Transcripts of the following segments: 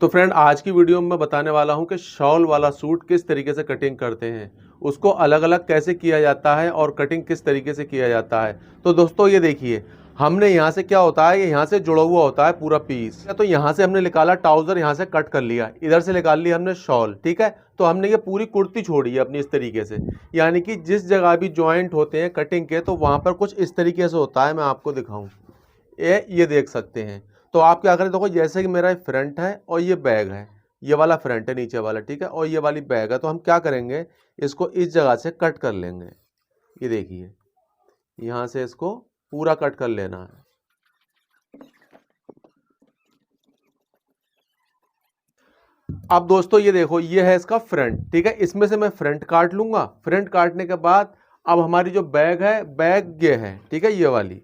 तो फ्रेंड आज की वीडियो में मैं बताने वाला हूं कि शॉल वाला सूट किस तरीके से कटिंग करते हैं, उसको अलग अलग कैसे किया जाता है और कटिंग किस तरीके से किया जाता है। तो दोस्तों ये देखिए, हमने यहाँ से क्या होता है, ये यहाँ से जुड़ा हुआ होता है पूरा पीस। तो यहाँ से हमने निकाला ट्राउजर, यहाँ से कट कर लिया, इधर से निकाल लिया हमने शॉल। ठीक है, तो हमने ये पूरी कुर्ती छोड़ी है अपनी इस तरीके से, यानी कि जिस जगह भी ज्वाइंट होते हैं कटिंग के, तो वहाँ पर कुछ इस तरीके से होता है। मैं आपको दिखाऊँ, ये देख सकते हैं। तो आप क्या करें, देखो जैसे कि मेरा फ्रंट है और ये बैग है, ये वाला फ्रंट है नीचे वाला, ठीक है, और ये वाली बैग है। तो हम क्या करेंगे, इसको इस जगह से कट कर लेंगे। ये देखिए, यहाँ से इसको पूरा कट कर लेना है। अब दोस्तों ये देखो, ये है इसका फ्रंट, ठीक है, इसमें से मैं फ्रंट काट लूंगा। फ्रंट काटने के बाद अब हमारी जो बैग है, बैग ये है, ठीक है, ये वाली।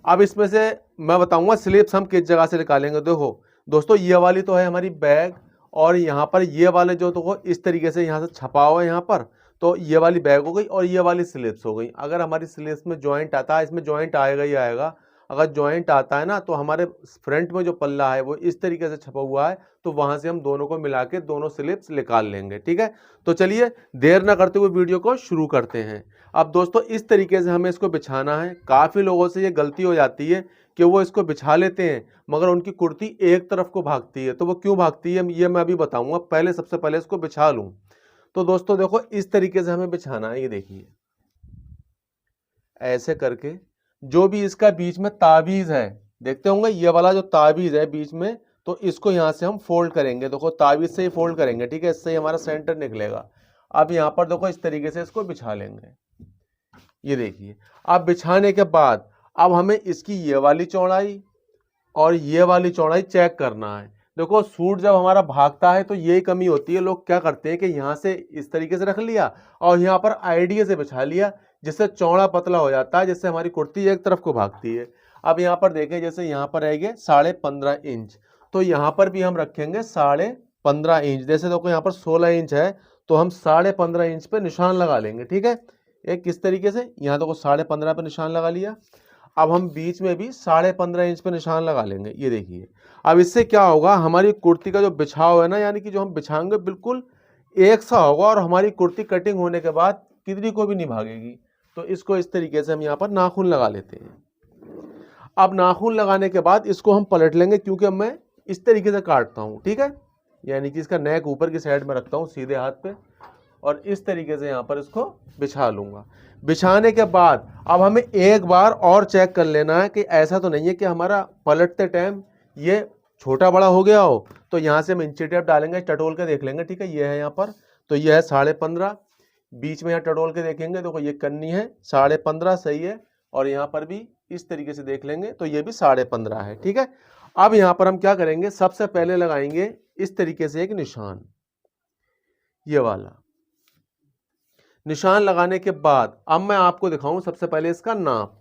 अब इसमें से मैं बताऊंगा स्लिप्स हम किस जगह से निकालेंगे। देखो दोस्तों, ये वाली तो है हमारी बैग, और यहाँ पर ये वाले जो तो इस तरीके से यहाँ से छपा हुआ है यहाँ पर, तो ये वाली बैग हो गई और ये वाली स्लिप्स हो गई। अगर हमारी स्लिप्स में जॉइंट आता है, इसमें जॉइंट आएगा ही आएगा। अगर जॉइंट आता है ना, तो हमारे फ्रंट में जो पल्ला है वो इस तरीके से छपा हुआ है, तो वहां से हम दोनों को मिला के दोनों स्लिप्स निकाल लेंगे। ठीक है, तो चलिए देर ना करते हुए वीडियो को शुरू करते हैं। अब दोस्तों इस तरीके से हमें इसको बिछाना है। काफ़ी लोगों से ये गलती हो जाती है कि वो इसको बिछा लेते हैं, मगर उनकी कुर्ती एक तरफ को भागती है। तो वो क्यों भागती है ये मैं अभी बताऊंगा। पहले सबसे पहले इसको बिछा लूँ। तो दोस्तों देखो, इस तरीके से हमें बिछाना है। ये देखिए, ऐसे करके जो भी इसका बीच में ताबीज़ है, देखते होंगे ये वाला जो ताबीज़ है बीच में, तो इसको यहाँ से हम फोल्ड करेंगे। देखो ताबीज़ से ही फोल्ड करेंगे, ठीक है, इससे ही हमारा सेंटर निकलेगा। अब यहाँ पर देखो इस तरीके से इसको बिछा लेंगे। ये देखिए, अब बिछाने के बाद अब हमें इसकी ये वाली चौड़ाई और ये वाली चौड़ाई चेक करना है। देखो सूट जब हमारा भागता है तो यही कमी होती है। लोग क्या करते हैं कि यहाँ से इस तरीके से रख लिया और यहाँ पर आइडिया से बिछा लिया, जिससे चौड़ा पतला हो जाता है, जिससे हमारी कुर्ती एक तरफ को भागती है। अब यहाँ पर देखें, जैसे यहाँ पर रहेंगे 15.5 इंच, तो यहाँ पर भी हम रखेंगे 15.5 इंच। जैसे देखो यहाँ पर 16 इंच है, तो हम 15.5 इंच पे निशान लगा लेंगे। ठीक है, एक किस तरीके से, यहाँ देखो 15.5 पे निशान लगा लिया। अब हम बीच में भी 15.5 इंच पे निशान लगा लेंगे। ये देखिए, अब इससे क्या होगा, हमारी कुर्ती का जो बिछाव है ना, यानी कि जो हम बिछाएंगे बिल्कुल एक सा होगा, और हमारी कुर्ती कटिंग होने के बाद कितनी को भी नहीं भागेगी। तो इसको इस तरीके से हम यहाँ पर नाखून लगा लेते हैं। अब नाखून लगाने के बाद इसको हम पलट लेंगे, क्योंकि अब मैं इस तरीके से काटता हूँ। ठीक है, यानी कि इसका नेक ऊपर की साइड में रखता हूँ सीधे हाथ पे, और इस तरीके से यहाँ पर इसको बिछा लूँगा। बिछाने के बाद अब हमें एक बार और चेक कर लेना है कि ऐसा तो नहीं है कि हमारा पलटते टाइम ये छोटा बड़ा हो गया हो। तो यहाँ से हम इंची टेप डालेंगे, टटोल के देख लेंगे। ठीक है, ये है यहाँ पर, तो ये है 15.5। बीच में यहाँ टटोल के देखेंगे, देखो ये कन्नी है 15.5, सही है। और यहाँ पर भी इस तरीके से देख लेंगे, तो ये भी 15.5 है। ठीक है, अब यहाँ पर हम क्या करेंगे, सबसे पहले लगाएंगे इस तरीके से एक निशान, ये वाला निशान लगाने के बाद अब मैं आपको दिखाऊं सबसे पहले इसका नाप।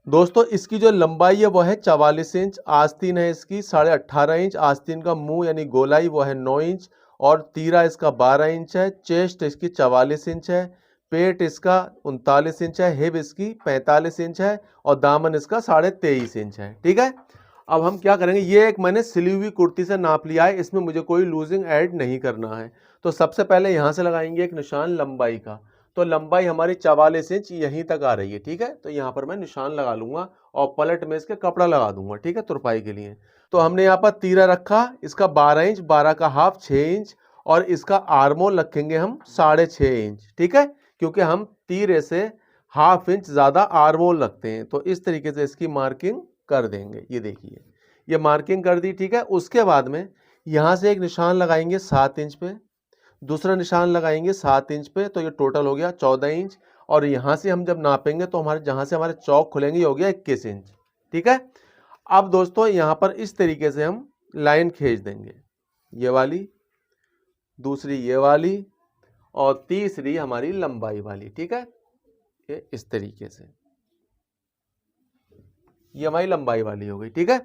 दोस्तों इसकी जो लंबाई है वो है 44 इंच, आस्तीन है इसकी 18.5 इंच, आस्तीन का मुंह यानी गोलाई वो है 9 इंच, और तीरा इसका 12 इंच है। चेस्ट इसकी 44 इंच है, पेट इसका 39 इंच है, हिप इसकी 45 इंच है, और दामन इसका 23.5 इंच है। ठीक है, अब हम क्या करेंगे, ये एक मैंने सिली हुई कुर्ती से नाप लिया है, इसमें मुझे कोई लूजिंग ऐड नहीं करना है। तो सबसे पहले यहाँ से लगाएंगे एक निशान लंबाई का। तो लंबाई हमारी 44 इंच यहीं तक आ रही है। ठीक है, तो यहाँ पर मैं निशान लगा लूंगा और पलट में इसके कपड़ा लगा दूंगा। ठीक है, तुरपाई के लिए। तो हमने यहाँ पर तीरा रखा, इसका 12 इंच, 12 का हाफ 6 इंच, और इसका आर्मोल रखेंगे हम 6.5 इंच। ठीक है, क्योंकि हम तीरे से हाफ इंच ज़्यादा आर्मोल रखते हैं। तो इस तरीके से इसकी मार्किंग कर देंगे। ये देखिए, ये मार्किंग कर दी। ठीक है, उसके बाद में यहाँ से एक निशान लगाएंगे 7 इंच पे, दूसरा निशान लगाएंगे 7 इंच पे, तो ये टोटल हो गया 14 इंच। और यहाँ से हम जब नापेंगे तो हमारे जहाँ से हमारे चौक खुलेंगे ये हो गया 21 इंच। ठीक है, अब दोस्तों यहाँ पर इस तरीके से हम लाइन खींच देंगे, ये वाली, दूसरी ये वाली, और तीसरी हमारी लंबाई वाली। ठीक है, ये इस तरीके से, ये हमारी लंबाई वाली हो गई। ठीक है,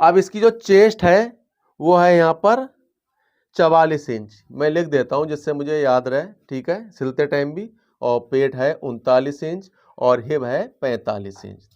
अब इसकी जो चेस्ट है वो है यहाँ पर 44 इंच, मैं लिख देता हूँ जिससे मुझे याद रहे। ठीक है, सिलते टाइम भी। और पेट है 39 इंच, और हिप है 45 इंच।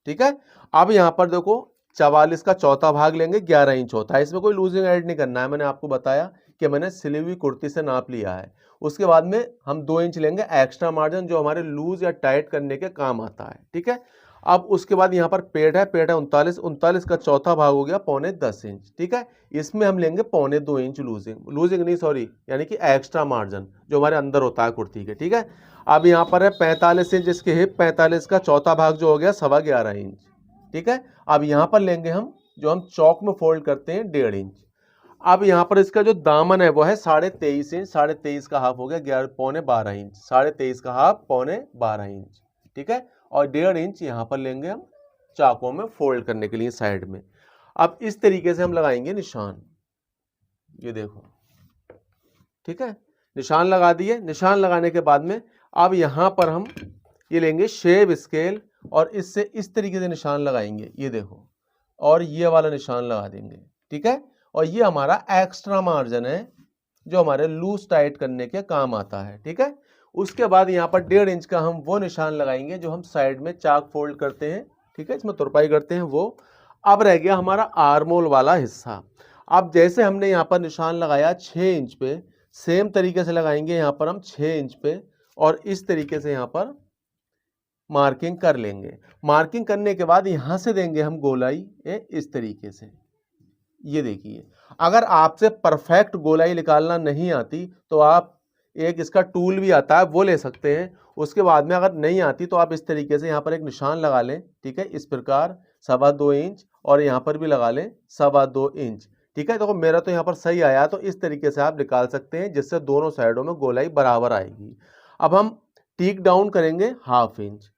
ठीक है, अब यहाँ पर देखो 44 का चौथा भाग लेंगे, 11 इंच होता है। इसमें कोई लूजिंग ऐड नहीं करना है, मैंने आपको बताया कि मैंने सिली हुई कुर्ती से नाप लिया है। उसके बाद में हम 2 इंच लेंगे एक्स्ट्रा मार्जिन, जो हमारे लूज या टाइट करने के काम आता है, ठीक है। अब उसके बाद यहाँ पर पेट है 39, 39 का चौथा भाग हो गया पौने 10 इंच, ठीक है। इसमें हम लेंगे पौने 2 इंच लूजिंग नहीं सॉरी, यानी कि एक्स्ट्रा मार्जिन जो हमारे अंदर होता है कुर्ती के, ठीक है। अब यहाँ पर है 45 इंच इसके हिप, 45 का चौथा भाग जो हो गया 11.25 इंच, ठीक है। अब यहाँ पर लेंगे हम जो हम चौक में फोल्ड करते हैं 1.5 इंच। अब यहाँ पर इसका जो दामन है वो है 23.5 इंच, 23.5 का हाफ हो गया 11 पौने 12 इंच, 23.5 का हाफ पौने 12 इंच, ठीक है। और 1.5 इंच यहाँ पर लेंगे हम चाकों में फोल्ड करने के लिए साइड में। अब इस तरीके से हम लगाएंगे निशान, ये देखो, ठीक है। निशान लगा दिए। निशान लगाने के बाद में अब यहाँ पर हम ये लेंगे शेव स्केल और इससे इस तरीके से निशान लगाएंगे, ये देखो, और ये वाला निशान लगा देंगे, ठीक है। और ये हमारा एक्स्ट्रा मार्जिन है जो हमारे लूज टाइट करने के काम आता है, ठीक है। उसके बाद यहाँ पर 1.5 इंच का हम वो निशान लगाएंगे जो हम साइड में चाक फोल्ड करते हैं, ठीक है, इसमें तुरपाई करते हैं वो। अब रह गया हमारा आर्मोल वाला हिस्सा। अब जैसे हमने यहाँ पर निशान लगाया 6 इंच पे, सेम तरीके से लगाएंगे यहाँ पर हम 6 इंच पे और इस तरीके से यहाँ पर मार्किंग कर लेंगे। मार्किंग करने के बाद यहाँ से देंगे हम गोलाई इस तरीके से, ये देखिए। अगर आपसे परफेक्ट गोलाई निकालना नहीं आती तो आप एक इसका टूल भी आता है वो ले सकते हैं। उसके बाद में अगर नहीं आती तो आप इस तरीके से यहाँ पर एक निशान लगा लें, ठीक है, इस प्रकार 2.25 इंच, और यहाँ पर भी लगा लें 2.25 इंच, ठीक है। देखो मेरा तो यहाँ पर सही आया, तो इस तरीके से आप निकाल सकते हैं जिससे दोनों साइडों में गोलाई बराबर आएगी। अब हम टीक डाउन करेंगे 1/2 इंच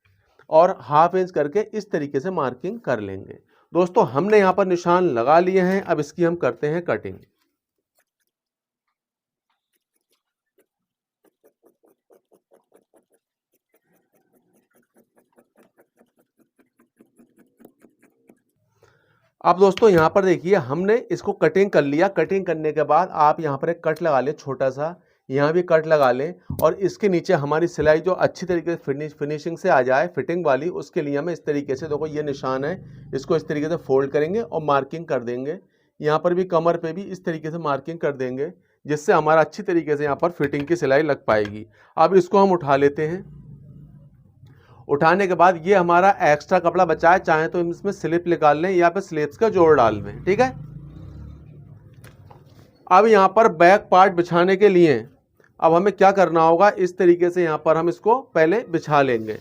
और 1/2 इंच करके इस तरीके से मार्किंग कर लेंगे। दोस्तों हमने यहाँ पर निशान लगा लिए हैं, अब इसकी हम करते हैं कटिंग। अब दोस्तों यहाँ पर देखिए हमने इसको कटिंग कर लिया। कटिंग करने के बाद आप यहाँ पर एक कट लगा लें छोटा सा, यहाँ भी कट लगा लें, और इसके नीचे हमारी सिलाई जो अच्छी तरीके से फिनिशिंग से आ जाए, फिटिंग वाली, उसके लिए हमें इस तरीके से, देखो ये निशान है, इसको इस तरीके से फोल्ड करेंगे और मार्किंग कर देंगे। यहाँ पर भी कमर पे भी इस तरीके से मार्किंग कर देंगे जिससे हमारा अच्छी तरीके से यहाँ पर फिटिंग की सिलाई लग पाएगी। अब इसको हम उठा लेते हैं। उठाने के बाद ये हमारा एक्स्ट्रा कपड़ा बचा है, चाहे तो इसमें स्लिप निकाल लें या फिर स्लिप्स का जोड़ डाल दें, ठीक है। अब यहाँ पर बैक पार्ट बिछाने के लिए अब हमें क्या करना होगा, इस तरीके से यहाँ पर हम इसको पहले बिछा लेंगे,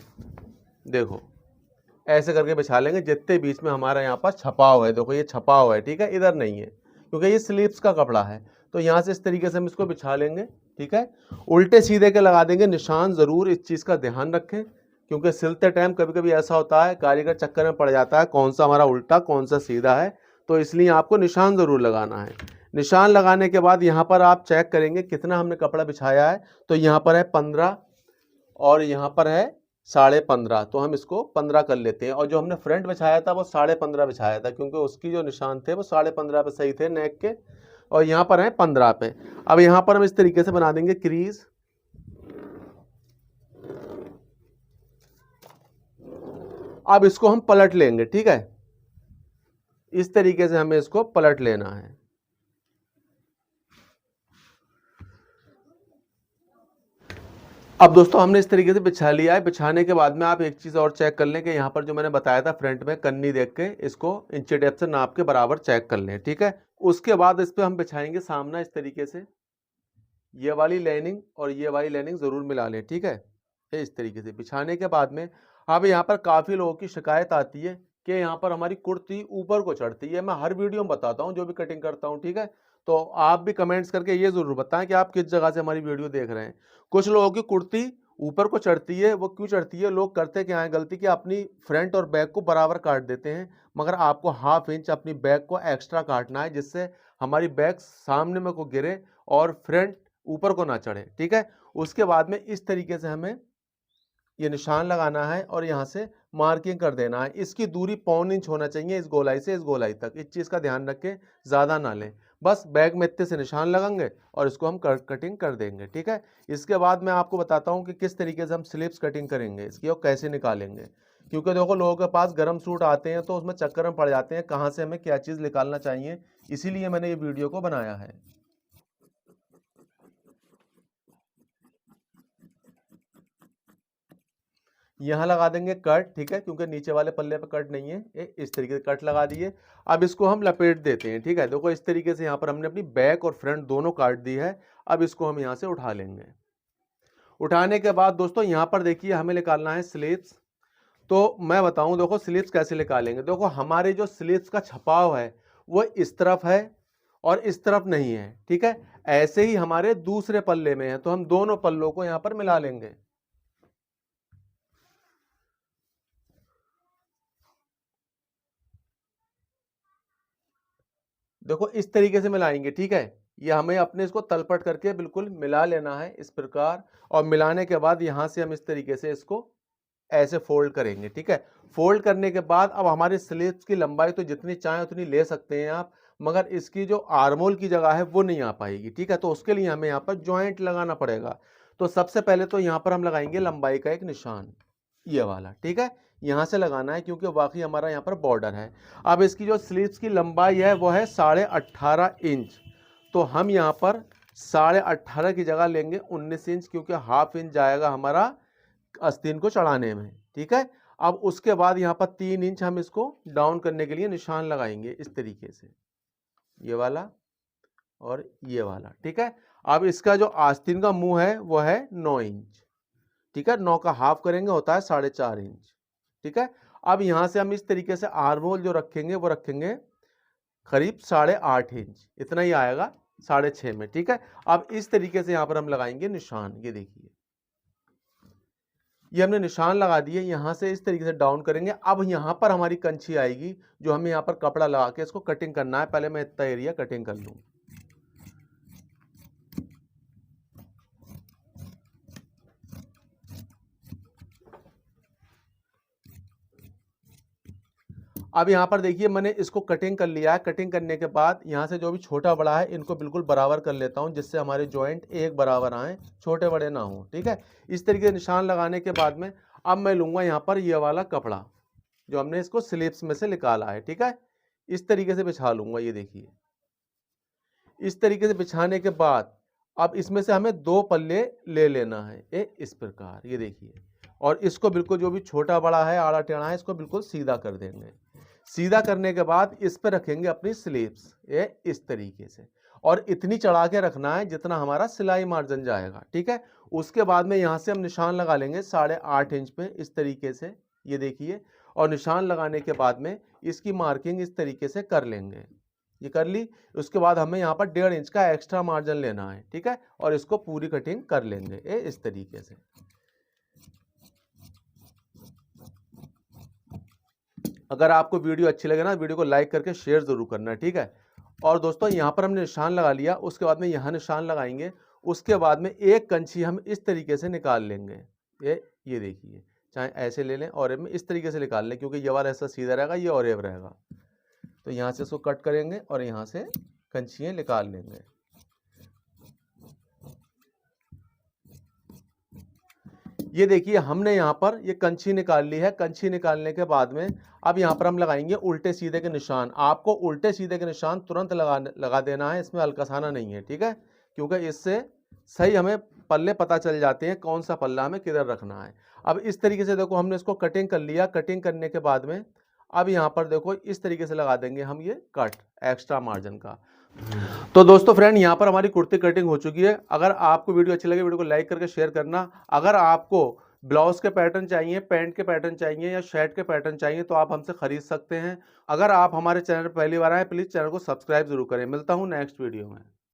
देखो ऐसे करके बिछा लेंगे। जितने बीच में हमारा यहाँ पर छपाव है, देखो ये छपाव है, ठीक है, इधर नहीं है क्योंकि ये स्लीव्स का कपड़ा है। तो यहाँ से इस तरीके से हम इसको बिछा लेंगे, ठीक है। उल्टे सीधे के लगा देंगे निशान, ज़रूर इस चीज़ का ध्यान रखें क्योंकि सिलते टाइम कभी कभी ऐसा होता है कारीगर चक्कर में पड़ जाता है कौन सा हमारा उल्टा कौन सा सीधा है, तो इसलिए आपको निशान ज़रूर लगाना है। निशान लगाने के बाद यहाँ पर आप चेक करेंगे कितना हमने कपड़ा बिछाया है, तो यहाँ पर है 15 और यहाँ पर है 15.5, तो हम इसको 15 कर लेते हैं। और जो हमने फ्रंट बिछाया था वो 15.5 बिछाया था क्योंकि उसकी जो निशान थे वो 15.5 पे सही थे नेक के, और यहाँ पर है 15 पे। अब यहाँ पर हम इस तरीके से बना देंगे क्रीज। अब इसको हम पलट लेंगे, ठीक है, इस तरीके से हमें इसको पलट लेना है। अब दोस्तों हमने इस तरीके से बिछा लिया है। बिछाने के बाद में आप एक चीज़ और चेक कर लें कि यहाँ पर जो मैंने बताया था फ्रंट में कन्नी देख के इसको इंची टेप से नाप के बराबर चेक कर लें, ठीक है। उसके बाद इस पर हम बिछाएंगे सामना इस तरीके से, ये वाली लाइनिंग और ये वाली लाइनिंग ज़रूर मिला लें, ठीक है। इस तरीके से बिछाने के बाद में अब यहाँ पर काफ़ी लोगों की शिकायत आती है कि यहाँ पर हमारी कुर्ती ऊपर को चढ़ती है। मैं हर वीडियो में बताता हूँ जो भी कटिंग करता हूँ, ठीक है। तो आप भी कमेंट्स करके ये ज़रूर बताएं कि आप किस जगह से हमारी वीडियो देख रहे हैं। कुछ लोगों की कुर्ती ऊपर को चढ़ती है, वो क्यों चढ़ती है, लोग करते क्या है गलती कि अपनी फ्रंट और बैक को बराबर काट देते हैं, मगर आपको 1/2 इंच अपनी बैक को एक्स्ट्रा काटना है जिससे हमारी बैक सामने में को गिरे और फ्रंट ऊपर को ना चढ़े, ठीक है। उसके बाद में इस तरीके से हमें ये निशान लगाना है और यहाँ से मार्किंग कर देना है। इसकी दूरी 1/4 इंच होना चाहिए इस गोलाई से इस गोलाई तक, इस चीज़ का ध्यान रखें, ज़्यादा ना लें। बस बैक में इतने से निशान लगाएंगे और इसको हम कटिंग कर देंगे, ठीक है। इसके बाद मैं आपको बताता हूँ कि किस तरीके से हम स्लिप्स कटिंग करेंगे इसकी और कैसे निकालेंगे, क्योंकि देखो लोगों के पास गर्म सूट आते हैं तो उसमें चक्कर में पड़ जाते हैं कहाँ से हमें क्या चीज़ निकालना चाहिए, इसीलिए मैंने ये वीडियो को बनाया है। यहाँ लगा देंगे कट, ठीक है, क्योंकि नीचे वाले पल्ले पे कट नहीं है, इस तरीके से कट लगा दिए। अब इसको हम लपेट देते हैं, ठीक है। देखो इस तरीके से यहाँ पर हमने अपनी बैक और फ्रंट दोनों काट दी है। अब इसको हम यहाँ से उठा लेंगे। उठाने के बाद दोस्तों यहाँ पर देखिए हमें निकालना है स्लीव्स। तो मैं बताऊं देखो स्लीव्स कैसे निकालेंगे। देखो हमारे जो स्लीव्स का छपाव है वो इस तरफ है और इस तरफ नहीं है, ठीक है। ऐसे ही हमारे दूसरे पल्ले में है, तो हम दोनों पल्लों को यहाँ पर मिला लेंगे। देखो इस तरीके से मिलाएंगे, ठीक है। ये हमें अपने इसको तलपट करके बिल्कुल मिला लेना है इस प्रकार, और मिलाने के बाद यहां से हम इस तरीके से इसको ऐसे फोल्ड करेंगे, ठीक है। फोल्ड करने के बाद अब हमारे स्लीव्स की लंबाई तो जितनी चाहे उतनी ले सकते हैं आप, मगर इसकी जो आर्मोल की जगह है वो नहीं आ पाएगी, ठीक है। तो उसके लिए हमें यहाँ पर ज्वाइंट लगाना पड़ेगा। तो सबसे पहले तो यहाँ पर हम लगाएंगे लंबाई का एक निशान, ये वाला, ठीक है। यहाँ से लगाना है क्योंकि बाकी हमारा यहाँ पर बॉर्डर है। अब इसकी जो स्लीव्स की लंबाई है वो है 18.5 इंच। तो हम यहाँ पर 18.5 की जगह लेंगे 19 इंच, क्योंकि हाफ इंच जाएगा हमारा आस्तीन को चढ़ाने में, ठीक है। अब उसके बाद यहाँ पर 3 इंच हम इसको डाउन करने के लिए निशान लगाएंगे इस तरीके से, ये वाला और ये वाला, ठीक है। अब इसका जो आस्तीन का मुंह है वो है 9 इंच, ठीक है। 9 का हाफ करेंगे होता है 4.5 इंच, ठीक है। अब यहां से हम इस तरीके से आर्महोल जो रखेंगे वो रखेंगे करीब 8.5 इंच, इतना ही आएगा 6.5 में, ठीक है। अब इस तरीके से यहां पर हम लगाएंगे निशान, ये देखिए ये हमने निशान लगा दिए। यहां से इस तरीके से डाउन करेंगे। अब यहां पर हमारी कंची आएगी जो हमें यहां पर कपड़ा लगा के इसको कटिंग करना है। पहले मैं इतना एरिया कटिंग कर लूं। अब यहाँ पर देखिए मैंने इसको कटिंग कर लिया है। कटिंग करने के बाद यहाँ से जो भी छोटा बड़ा है इनको बिल्कुल बराबर कर लेता हूँ, जिससे हमारे जॉइंट एक बराबर आए, छोटे बड़े ना हो, ठीक है। इस तरीके से निशान लगाने के बाद में अब मैं लूँगा यहाँ पर ये वाला कपड़ा जो हमने इसको स्लीव्स में से निकाला है, ठीक है। इस तरीके से बिछा लूँगा, ये देखिए इस तरीके से बिछाने के बाद अब इसमें से हमें 2 पल्ले ले लेना है, ये इस प्रकार, ये देखिए। और इसको बिल्कुल जो भी छोटा बड़ा है आड़ा टेढ़ा है इसको बिल्कुल सीधा कर देंगे। सीधा करने के बाद इस पर रखेंगे अपनी स्लीव्स, ये इस तरीके से, और इतनी चढ़ा के रखना है जितना हमारा सिलाई मार्जिन जाएगा, ठीक है। उसके बाद में यहाँ से हम निशान लगा लेंगे 8.5 इंच पे इस तरीके से, ये देखिए। और निशान लगाने के बाद में इसकी मार्किंग इस तरीके से कर लेंगे, ये कर ली। उसके बाद हमें यहाँ पर 1.5 इंच का एक्स्ट्रा मार्जिन लेना है, ठीक है। और इसको पूरी कटिंग कर लेंगे ये इस तरीके से। अगर आपको वीडियो अच्छी लगे ना, वीडियो को लाइक करके शेयर जरूर करना, ठीक है। और दोस्तों यहाँ पर हमने निशान लगा लिया, उसके बाद में यहाँ निशान लगाएंगे। उसके बाद में एक कंची हम इस तरीके से निकाल लेंगे, ये देखिए, चाहे ऐसे ले लें और में इस तरीके से निकाल लें, क्योंकि ये वाला ऐसा सीधा रहेगा, ये और रहेगा। तो यहाँ से इसको कट करेंगे और यहाँ से कंचियाँ निकाल लेंगे। ये देखिए हमने यहाँ पर ये कंची निकाल ली है। कंची निकालने के बाद में अब यहाँ पर हम लगाएंगे उल्टे सीधे के निशान। आपको उल्टे सीधे के निशान तुरंत लगा देना है, इसमें हल्कासाना नहीं है, ठीक है। क्योंकि इससे सही हमें पल्ले पता चल जाते हैं कौन सा पल्ला हमें किधर रखना है। अब इस तरीके से देखो हमने इसको कटिंग कर लिया। कटिंग करने के बाद में अब यहाँ पर देखो इस तरीके से लगा देंगे हम ये कट एक्स्ट्रा मार्जिन का। तो दोस्तों फ्रेंड यहाँ पर हमारी कुर्ती कटिंग हो चुकी है। अगर आपको वीडियो अच्छी लगे वीडियो को लाइक करके शेयर करना। अगर आपको ब्लाउज के पैटर्न चाहिए, पैंट के पैटर्न चाहिए या शर्ट के पैटर्न चाहिए तो आप हमसे खरीद सकते हैं। अगर आप हमारे चैनल पर पहली बार आए प्लीज़ चैनल को सब्सक्राइब जरूर करें। मिलता हूँ नेक्स्ट वीडियो में।